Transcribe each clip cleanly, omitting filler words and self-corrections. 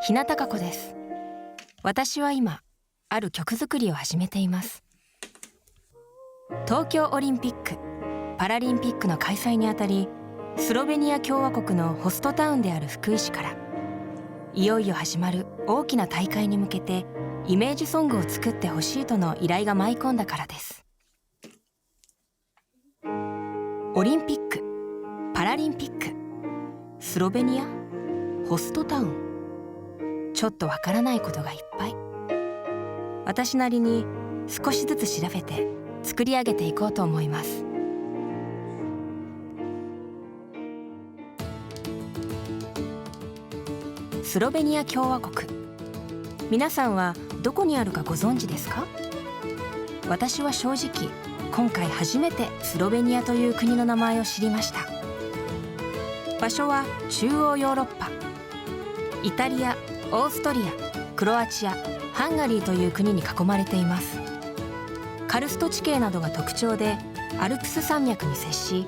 日向孝子です。私は今ある曲作りを始めています。東京オリンピック・パラリンピックの開催にあたり、スロベニア共和国のホストタウンである福井市からいよいよ始まる大きな大会に向けてイメージソングを作ってほしいとの依頼が舞い込んだからです。オリンピック・パラリンピック、スロベニア、ホストタウン、ちょっとわからないことがいっぱい。私なりに少しずつ調べて作り上げていこうと思います。スロベニア共和国、皆さんはどこにあるかご存知ですか？私は正直今回初めてスロベニアという国の名前を知りました。場所は中央ヨーロッパ、イタリア、オーストリア、クロアチア、ハンガリーという国に囲まれています。カルスト地形などが特徴で、アルプス山脈に接し、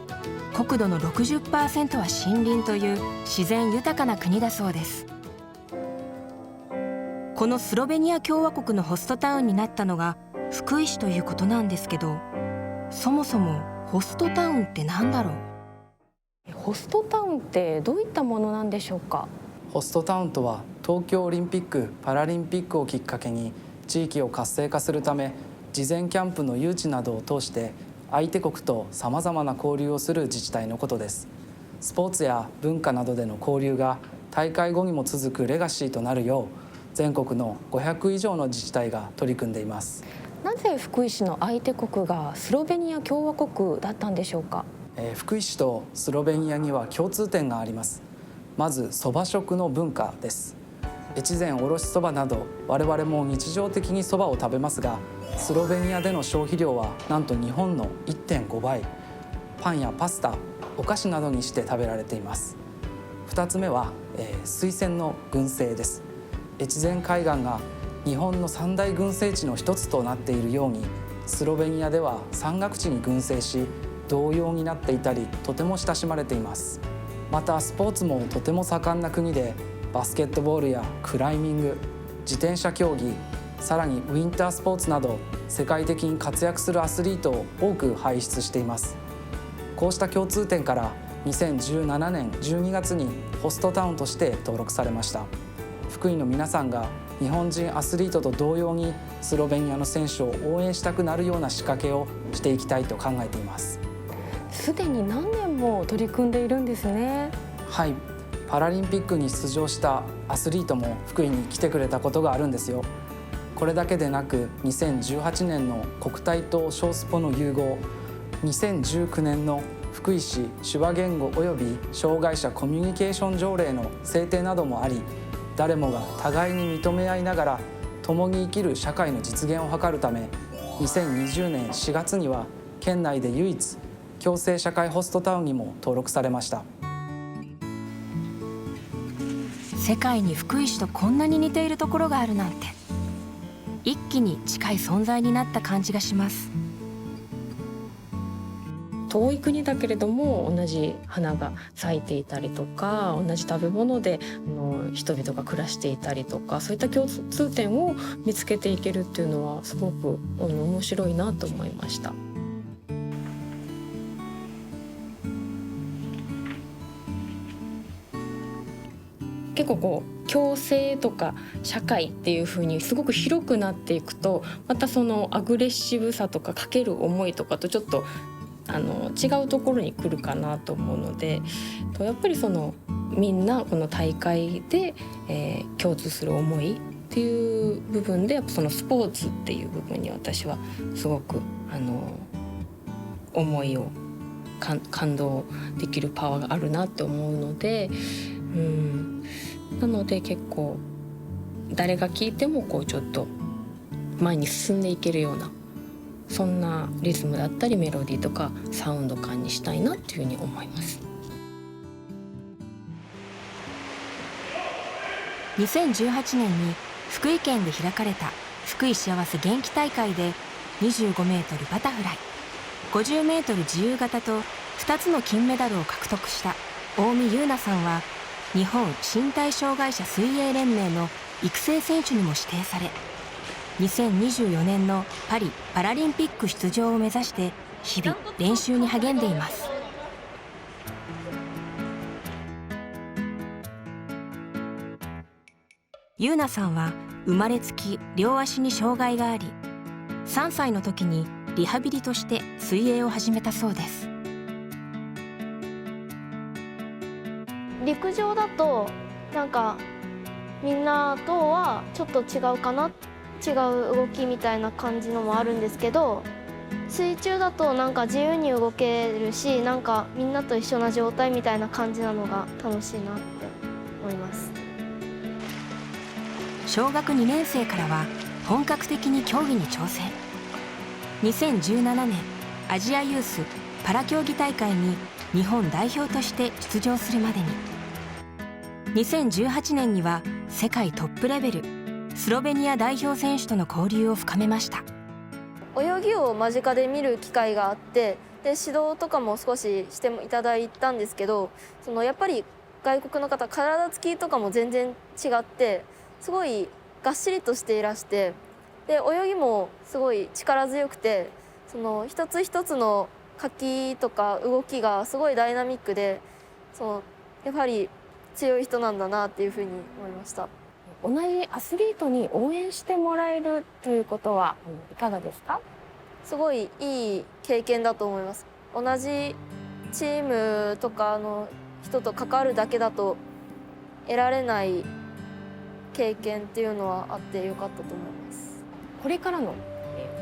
国土の 60% は森林という自然豊かな国だそうです。このスロベニア共和国のホストタウンになったのが福井市ということなんですけど、そもそもホストタウンって何だろう？ホストタウンってどういったものなんでしょうか？ホストタウンとは東京オリンピック・パラリンピックをきっかけに地域を活性化するため、事前キャンプの誘致などを通して相手国とさまざまな交流をする自治体のことです。スポーツや文化などでの交流が大会後にも続くレガシーとなるよう、全国の500以上の自治体が取り組んでいます。なぜ福井市の相手国がスロベニア共和国だったんでしょうか？福井市とスロベニアには共通点があります。まずそば食の文化です。越前おろしそばなど我々も日常的にそばを食べますが、スロベニアでの消費量はなんと日本の 1.5 倍。パンやパスタ、お菓子などにして食べられています。2つ目は、水仙の群生です。越前海岸が日本の三大群生地の一つとなっているように、スロベニアでは山岳地に群生し同様になっていたり、とても親しまれています。またスポーツもとても盛んな国で、バスケットボールやクライミング、自転車競技、さらにウィンタースポーツなど世界的に活躍するアスリートを多く輩出しています。こうした共通点から2017年12月にホストタウンとして登録されました。福井の皆さんが日本人アスリートと同様にスロベニアの選手を応援したくなるような仕掛けをしていきたいと考えています。すでに何年も取り組んでいるんですね。はい、パラリンピックに出場したアスリートも福井に来てくれたことがあるんですよ。これだけでなく2018年の国体と小スポの融合、2019年の福井市手話言語および障害者コミュニケーション条例の制定などもあり、誰もが互いに認め合いながら共に生きる社会の実現を図るため、2020年4月には県内で唯一共生社会ホストタウンにも登録されました。世界に福井市とこんなに似ているところがあるなんて、一気に近い存在になった感じがします。遠い国だけれども同じ花が咲いていたりとか、同じ食べ物で人々が暮らしていたりとか、そういった共通点を見つけていけるっていうのはすごく面白いなと思いました。結構こう共生とか社会っていう風にすごく広くなっていくと、またそのアグレッシブさとかかける思いとかとちょっと違うところに来るかなと思うので、やっぱりそのみんなこの大会で、共通する思いっていう部分で、やっぱそのスポーツっていう部分に私はすごく思いを感動できるパワーがあるなって思うので、なので結構誰が聴いてもこうちょっと前に進んでいけるような、そんなリズムだったりメロディーとかサウンド感にしたいなっていうふうに思います。2018年に福井県で開かれた福井しあわせ元気大会で25メートルバタフライ、50メートル自由形と2つの金メダルを獲得した近江優奈さんは、日本身体障害者水泳連盟の育成選手にも指定され、2024年のパリパラリンピック出場を目指して日々練習に励んでいます。ゆうなさんは生まれつき両足に障害があり、3歳の時にリハビリとして水泳を始めたそうです。陸上だとなんかみんなとはちょっと違うかな、違う動きみたいな感じのもあるんですけど、水中だとなんか自由に動けるし、なんかみんなと一緒な状態みたいな感じなのが楽しいなって思います。小学2年生からは本格的に競技に挑戦。2017年アジアユースパラ競技大会に日本代表として出場するまでに。2018年には世界トップレベルスロベニア代表選手との交流を深めました。泳ぎを間近で見る機会があって、で指導とかも少ししていただいたんですけど、やっぱり外国の方体つきとかも全然違って、すごいがっしりとしていらして、で泳ぎもすごい力強くて、一つ一つのかきとか動きがすごいダイナミックで、やはり強い人なんだなっていうふうに思いました。同じアスリートに応援してもらえるということはいかがですか？すごいいい経験だと思います。同じチームとかの人と関わるだけだと得られない経験っていうのはあってよかったと思います。これからの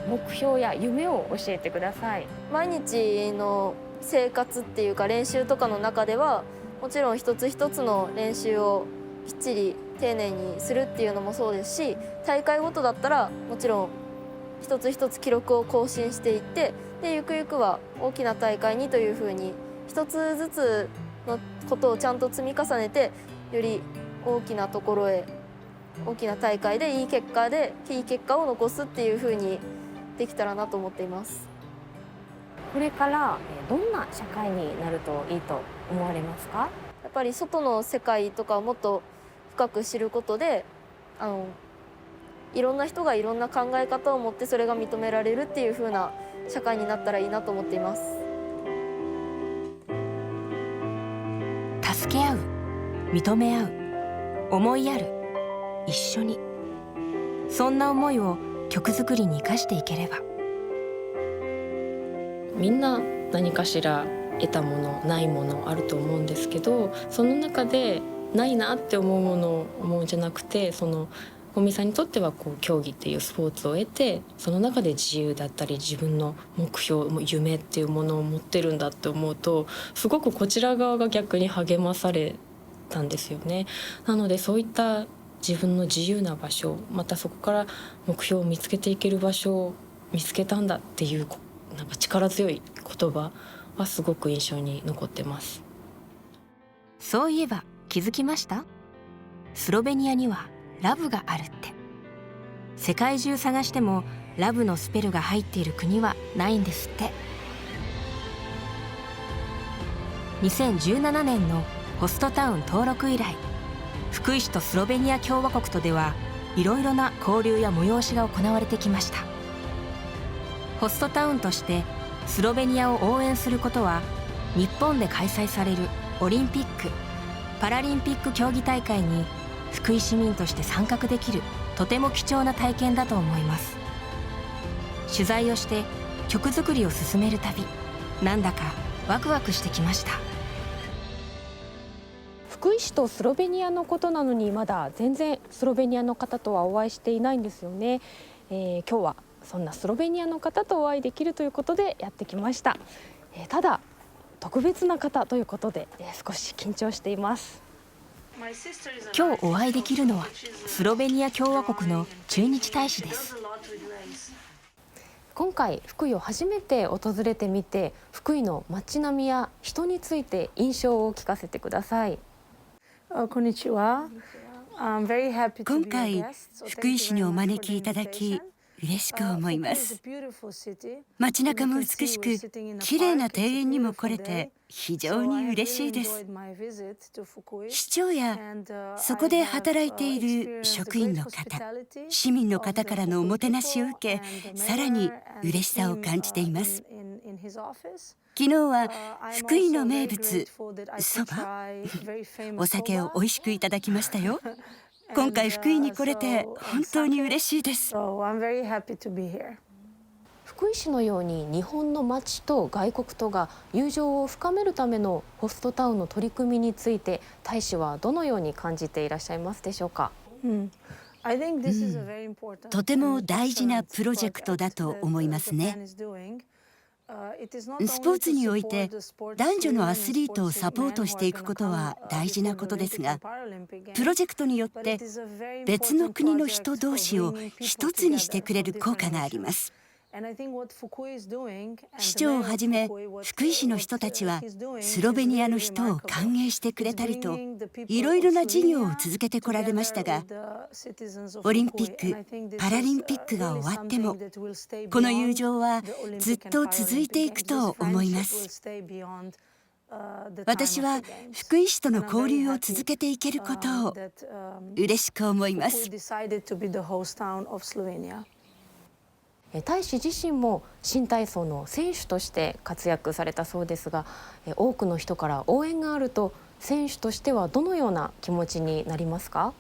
目標や夢を教えてください。毎日の生活っていうか練習とかの中では、もちろん一つ一つの練習をきっちり丁寧にするっていうのもそうですし、大会ごとだったらもちろん一つ一つ記録を更新していって、でゆくゆくは大きな大会にというふうに一つずつのことをちゃんと積み重ねて、より大きなところへ、大きな大会でいい結果を残すっていうふうにできたらなと思っています。これからどんな社会になるといいと思われますか？やっぱり外の世界とかをもっと深く知ることで、いろんな人がいろんな考え方を持って、それが認められるっていう風な社会になったらいいなと思っています。助け合う、認め合う、思いやる、一緒に、そんな思いを曲作りに生かしていければ。みんな何かしら得たものないものあると思うんですけど、その中でないなって思うものを思うんじゃなくて、小見さんにとっては競技っていうスポーツを得て、その中で自由だったり自分の目標夢っていうものを持ってるんだって思うと、すごくこちら側が逆に励まされたんですよね。なのでそういった自分の自由な場所、またそこから目標を見つけていける場所を見つけたんだっていうなんか力強い言葉はすごく印象に残ってます。そういえば気づきました？スロベニアにはラブがあるって。世界中探してもラブのスペルが入っている国はないんですって。2017年のホストタウン登録以来、福井市とスロベニア共和国とではいろいろな交流や催しが行われてきました。ホストタウンとしてスロベニアを応援することは、日本で開催されるオリンピック・パラリンピック競技大会に福井市民として参画できるとても貴重な体験だと思います。取材をして曲作りを進めるたび、なんだかワクワクしてきました。福井市とスロベニアのことなのに、まだ全然スロベニアの方とはお会いしていないんですよね。今日はそんなスロベニアの方とお会いできるということでやってきました。ただ特別な方ということで、少し緊張しています。今日お会いできるのはスロベニア共和国の駐日大使です。今回福井を初めて訪れてみて、福井の街並みや人について印象を聞かせてください。こんにちは。今回福井市にお招きいただき嬉しく思います。街中も美しく、綺麗な庭園にも来れて非常に嬉しいです。市長やそこで働いている職員の方、市民の方からのおもてなしを受け、さらに嬉しさを感じています。昨日は福井の名物そば、お酒を美味しくいただきましたよ。今回福井に来れて本当に嬉しいです。福井市のように日本の街と外国とが友情を深めるためのホストタウンの取り組みについて、大使はどのように感じていらっしゃいますでしょうか。とても大事なプロジェクトだと思いますね。スポーツにおいて男女のアスリートをサポートしていくことは大事なことですが、プロジェクトによって別の国の人同士を一つにしてくれる効果があります。市長をはじめ福井市の人たちはスロベニアの人を歓迎してくれたりと、いろいろな事業を続けてこられましたが、オリンピック・パラリンピックが終わってもこの友情はずっと続いていくと思います。私は福井市との交流を続けていけることを嬉しく思います。大使自身も新体操の選手として活躍されたそうですが、多くの人から応援があると選手としてはどのような気持ちになりますか。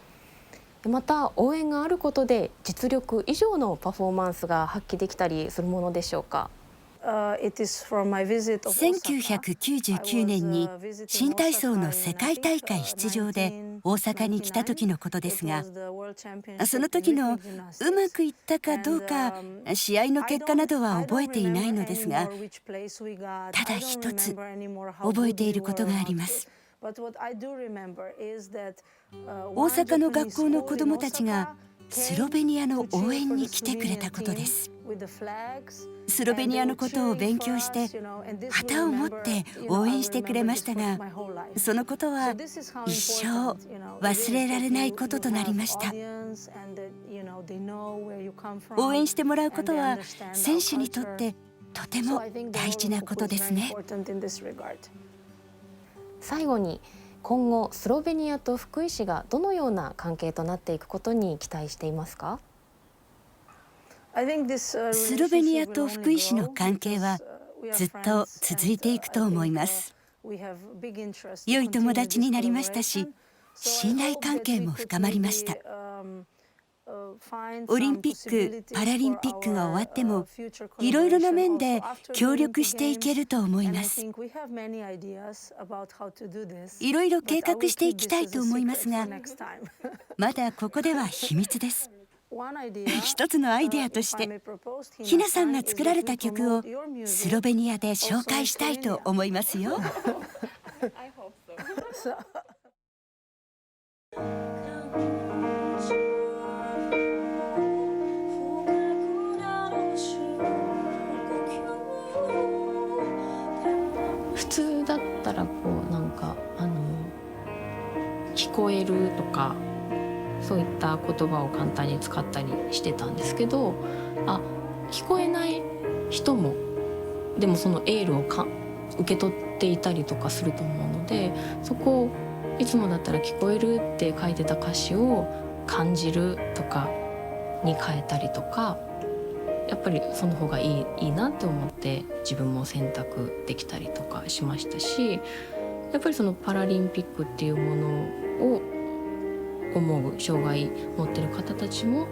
また応援があることで実力以上のパフォーマンスが発揮できたりするものでしょうか。1999年に新体操の世界大会出場で大阪に来た時のことですが、その時のうまくいったかどうか試合の結果などは覚えていないのですが、ただ一つ覚えていることがあります。大阪の学校の子どもたちがスロベニアの応援に来てくれたことです。スロベニアのことを勉強して旗を持って応援してくれましたが、そのことは一生忘れられないこととなりました。応援してもらうことは選手にとってとても大事なことですね。最後に、今後スロベニアと福井市がどのような関係となっていくことに期待していますか。スロベニアと福井市の関係はずっと続いていくと思います。良い友達になりましたし、信頼関係も深まりました。オリンピック・パラリンピックが終わってもいろいろな面で協力していけると思います。いろいろ計画していきたいと思いますが、まだここでは秘密です。一つのアイデアとしてひなさんが作られた曲をスロベニアで紹介したいと思いますよ。普通だったらなんか聞こえるとかそういった言葉を簡単に使ったりしてたんですけど、聞こえない人もでもそのエールを受け取っていたりとかすると思うので、そこをいつもだったら聞こえるって書いてた歌詞を感じるとかに変えたりとか、やっぱりその方がいいなって思って自分も選択できたりとかしましたし、やっぱりそのパラリンピックっていうものを思う障害持ってる方たちも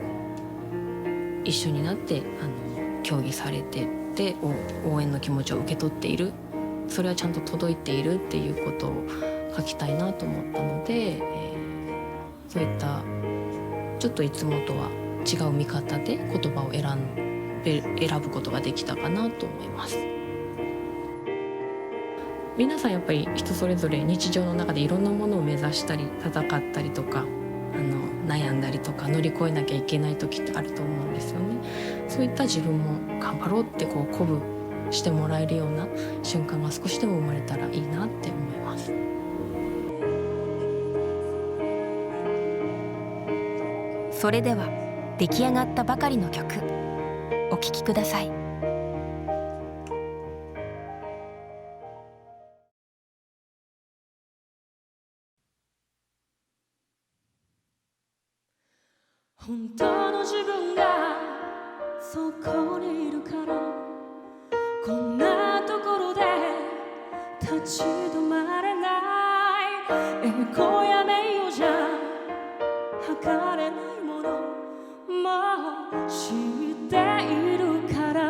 一緒になって競技されてて応援の気持ちを受け取っている、それはちゃんと届いているっていうことを書きたいなと思ったので、そういったちょっといつもとは違う見方で言葉を選ぶことができたかなと思います。皆さんやっぱり人それぞれ日常の中でいろんなものを目指したり戦ったりとか悩んだりとか乗り越えなきゃいけない時ってあると思うんですよね。そういった自分も頑張ろうって鼓舞してもらえるような瞬間が少しでも生まれたらいいなって思います。それでは出来上がったばかりの曲お聞きください。本当の自分がそこにいるからこんなところで立ち止まれない栄光や名誉じゃ測れないものもう知っているから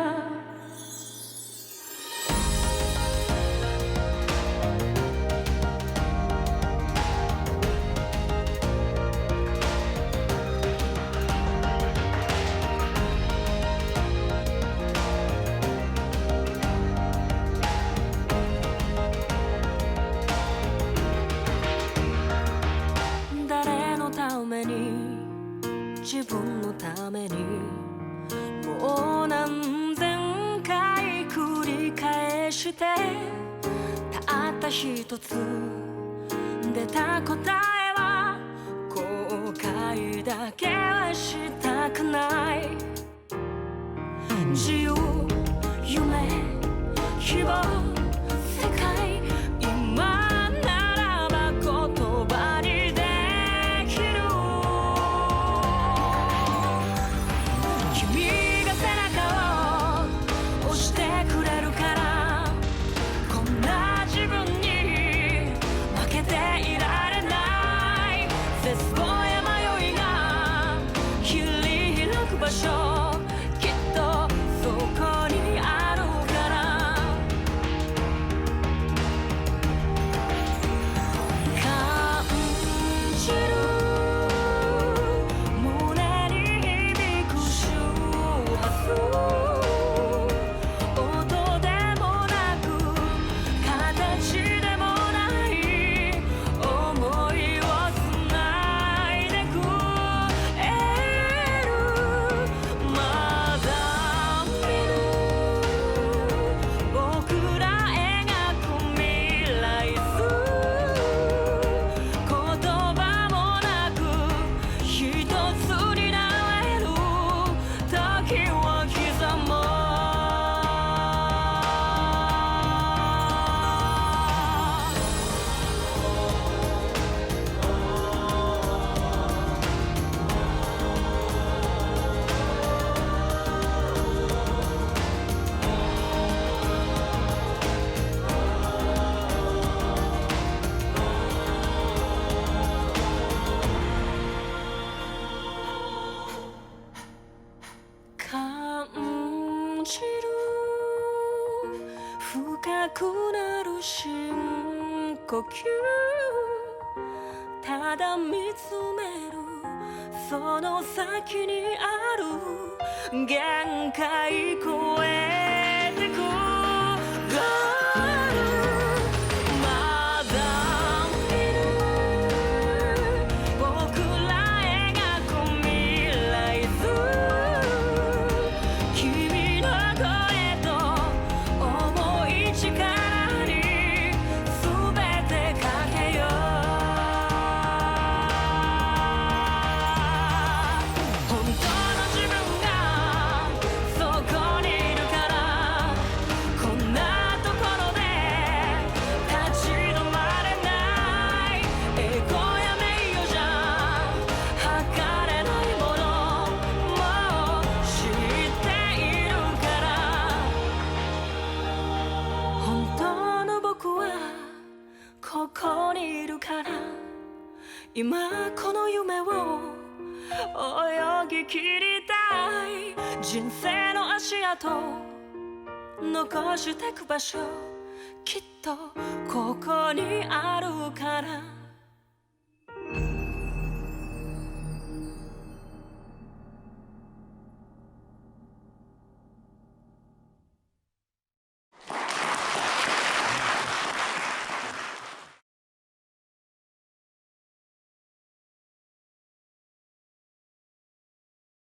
自分のためにもう何千回繰り返してたった一つ出た答えは後悔だけはしたくない自由夢希望世界今ならば言葉にできる君が背中を押してくれるからこんな自分に負けていられない絶望や迷いが切り開く場所きっとそこにあるから感じる胸に響く周波数音でもなく形でもない想いをつないでくエールまだ見ぬ僕ら描く未来図言葉もなく一つになれる時を刻もう感じる深くなる深呼吸ただ見つめるその先にある限界超えてくゴールまだ見ぬ僕ら描く未来図君の声と重い力に全てかけよう本当の自分がそこにいるからこんなところで立ち止まれない栄光や名誉じゃ測れないものもう知っているから本当の僕はここにいるから今この夢を泳ぎ切りたい人生の足跡残してく場所きっとここにあるから